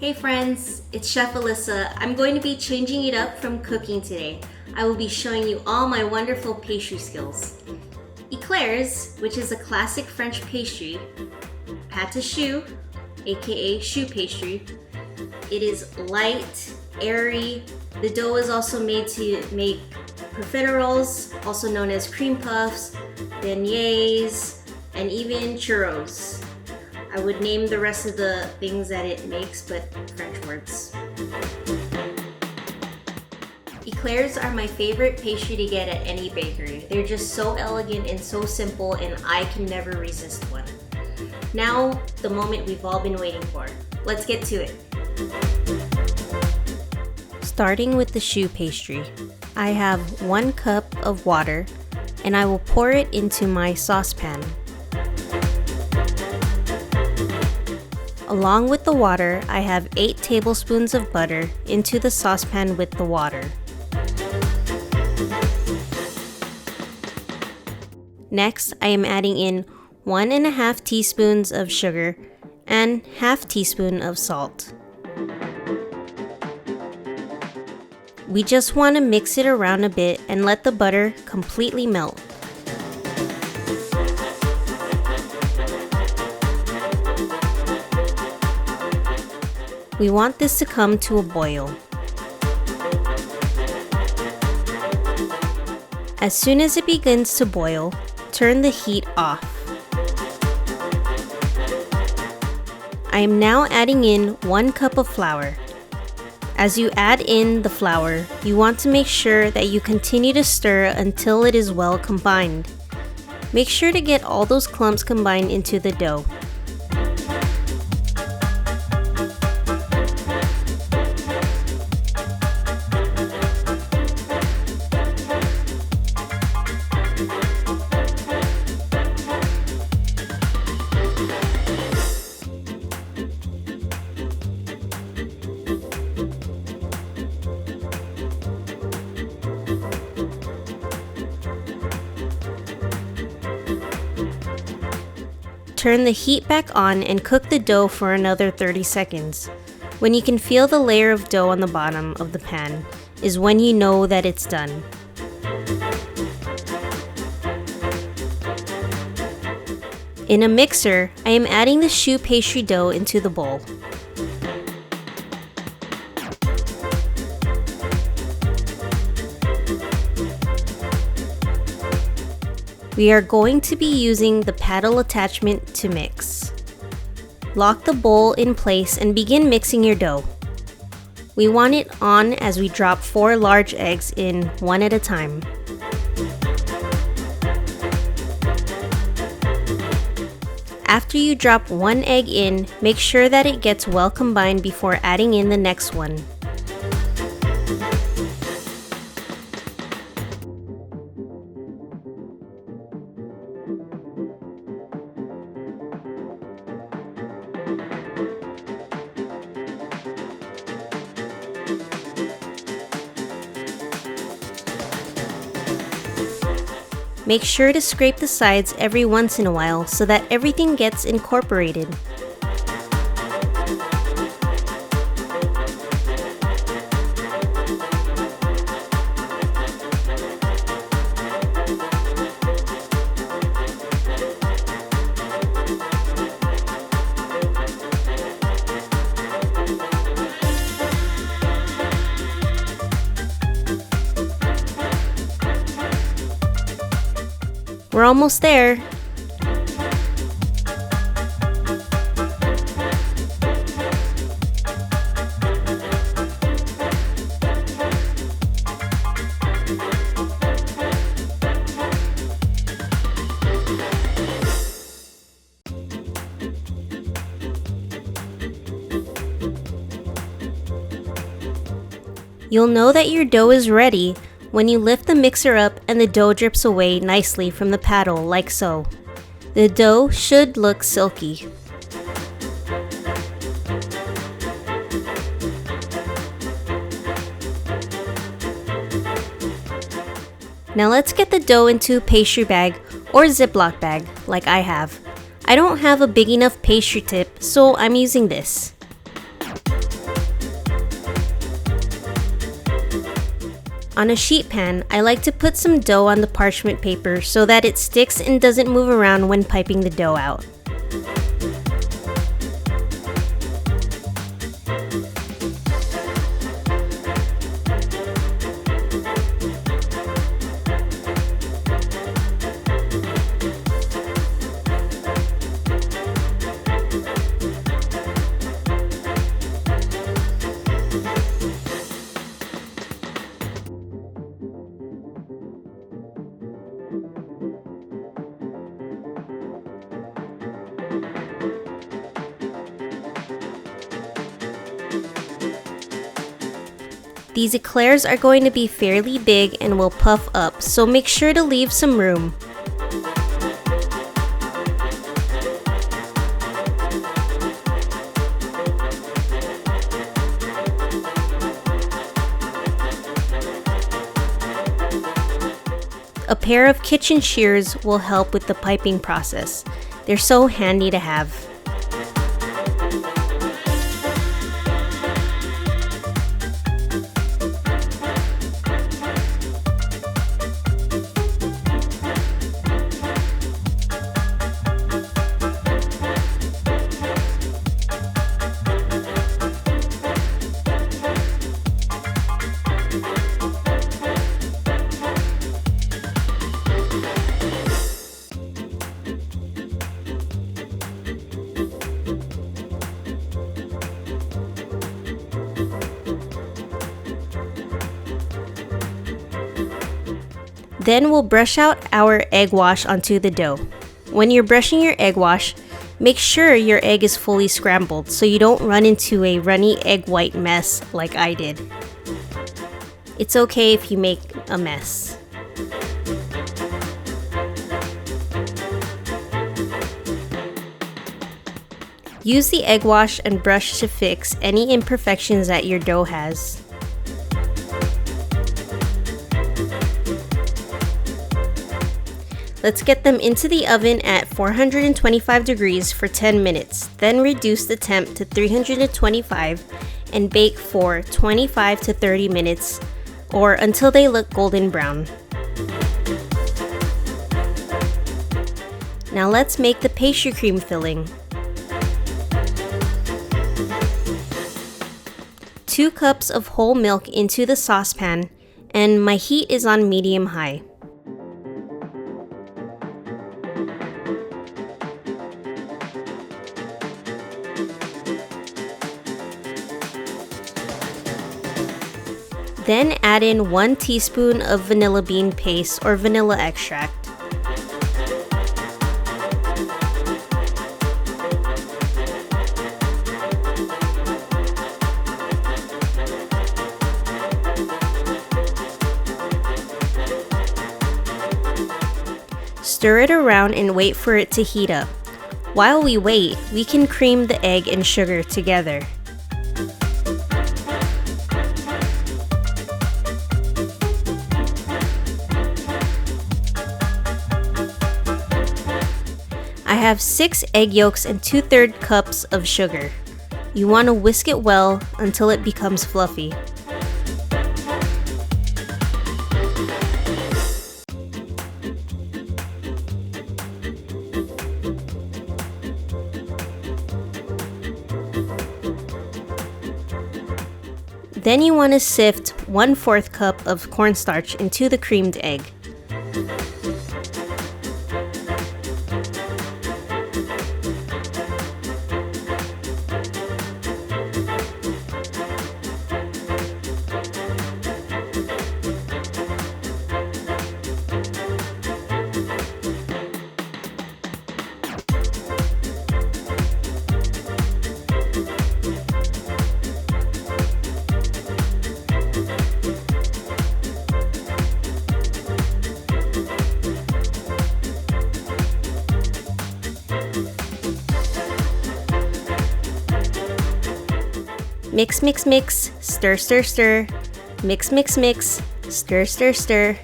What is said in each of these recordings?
Hey friends, it's Chef Alyssa. I'm going to be changing it up from cooking today. I will be showing you all my wonderful pastry skills. Eclairs, which is a classic French pastry, pâte à choux, aka choux pastry. It is light, airy. The dough is also made to make profiteroles, also known as cream puffs, beignets, and even churros. I would name the rest of the things that it makes, but French words. Eclairs are my favorite pastry to get at any bakery. They're just so elegant and so simple, and I can never resist one. Now, the moment we've all been waiting for. Let's get to it. Starting with the choux pastry. I have 1 cup of water, and I will pour it into my saucepan. Along with the water, I have 8 tablespoons of butter into the saucepan with the water. Next, I am adding in 1.5 teaspoons of sugar and ½ teaspoon of salt. We just want to mix it around a bit and let the butter completely melt. We want this to come to a boil. As soon as it begins to boil, turn the heat off. I am now adding in 1 cup of flour. As you add in the flour, you want to make sure that you continue to stir until it is well combined. Make sure to get all those clumps combined into the dough. Turn the heat back on and cook the dough for another 30 seconds. When you can feel the layer of dough on the bottom of the pan is when you know that it's done. In a mixer, I am adding the choux pastry dough into the bowl. We are going to be using the paddle attachment to mix. Lock the bowl in place and begin mixing your dough. We want it on as we drop 4 large eggs in one at a time. After you drop 1 egg in, make sure that it gets well combined before adding in the next one. Make sure to scrape the sides every once in a while so that everything gets incorporated. We're almost there. You'll know that your dough is ready when you lift the mixer up and the dough drips away nicely from the paddle like so. The dough should look silky. Now let's get the dough into a pastry bag or Ziploc bag like I have. I don't have a big enough pastry tip, so I'm using this. On a sheet pan, I like to put some dough on the parchment paper so that it sticks and doesn't move around when piping the dough out. These eclairs are going to be fairly big and will puff up, so make sure to leave some room. A pair of kitchen shears will help with the piping process. They're so handy to have. Then we'll brush out our egg wash onto the dough. When you're brushing your egg wash, make sure your egg is fully scrambled so you don't run into a runny egg white mess like I did. It's okay if you make a mess. Use the egg wash and brush to fix any imperfections that your dough has. Let's get them into the oven at 425 degrees for 10 minutes, then reduce the temp to 325 and bake for 25 to 30 minutes or until they look golden brown. Now let's make the pastry cream filling. 2 cups of whole milk into the saucepan, and my heat is on medium-high. Then add in 1 teaspoon of vanilla bean paste or vanilla extract. Stir it around and wait for it to heat up. While we wait, we can cream the egg and sugar together. I have 6 egg yolks and 2/3 cups of sugar. You want to whisk it well until it becomes fluffy. Then you want to sift 1/4 cup of cornstarch into the creamed egg. Mix, mix, mix, stir, stir, stir. Mix, mix, mix, stir, stir, stir.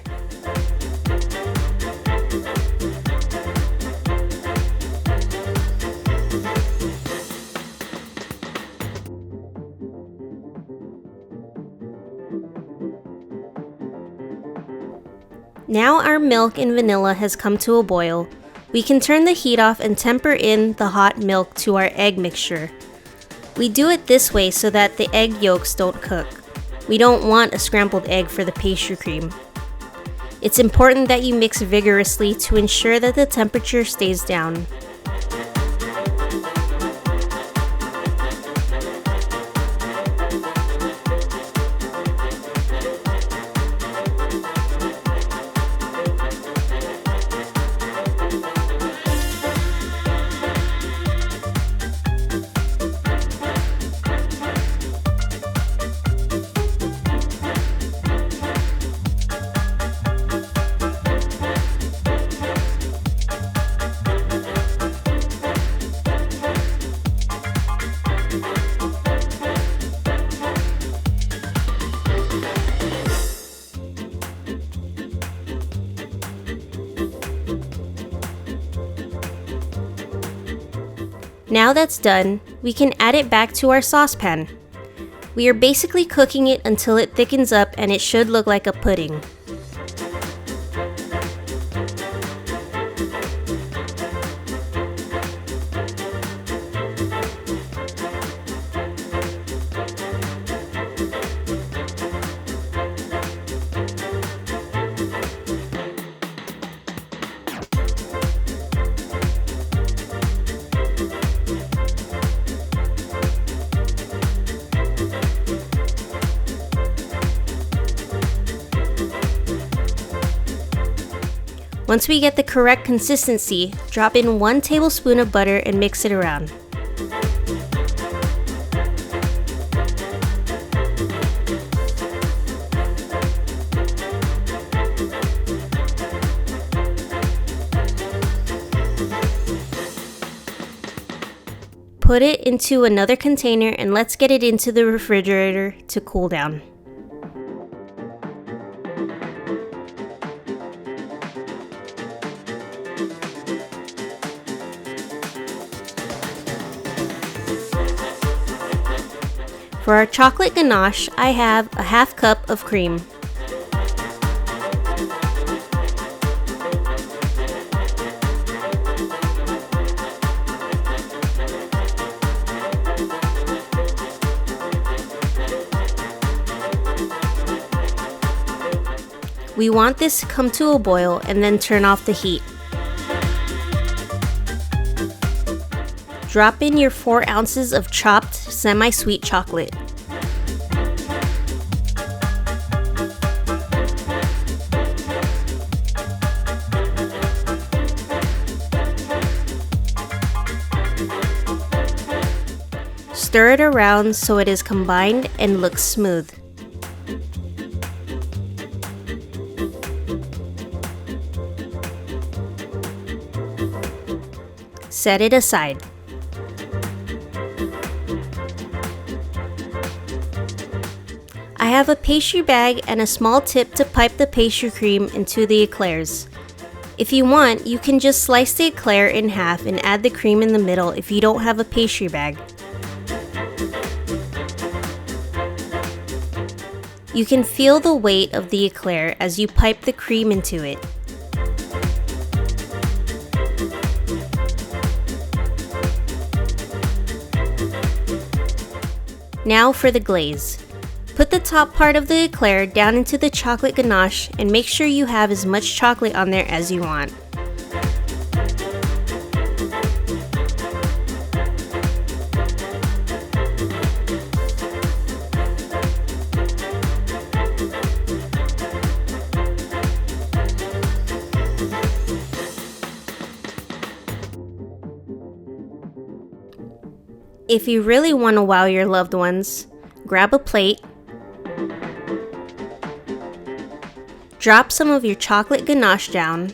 Now our milk and vanilla has come to a boil. We can turn the heat off and temper in the hot milk to our egg mixture. We do it this way so that the egg yolks don't cook. We don't want a scrambled egg for the pastry cream. It's important that you mix vigorously to ensure that the temperature stays down. Now that's done, we can add it back to our saucepan. We are basically cooking it until it thickens up and it should look like a pudding. Once we get the correct consistency, drop in 1 tablespoon of butter and mix it around. Put it into another container and let's get it into the refrigerator to cool down. For our chocolate ganache, I have a half cup of cream. We want this to come to a boil and then turn off the heat. Drop in your 4 ounces of chopped semi-sweet chocolate. Stir it around so it is combined and looks smooth. Set it aside. I have a pastry bag and a small tip to pipe the pastry cream into the eclairs. If you want, you can just slice the eclair in half and add the cream in the middle if you don't have a pastry bag. You can feel the weight of the eclair as you pipe the cream into it. Now for the glaze. Put the top part of the eclair down into the chocolate ganache and make sure you have as much chocolate on there as you want. If you really want to wow your loved ones, grab a plate, drop some of your chocolate ganache down,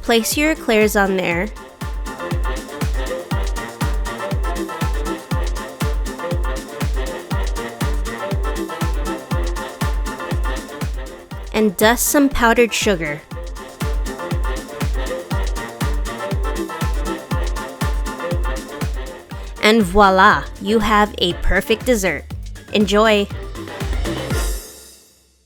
place your eclairs on there, and dust some powdered sugar. And voila, you have a perfect dessert. Enjoy!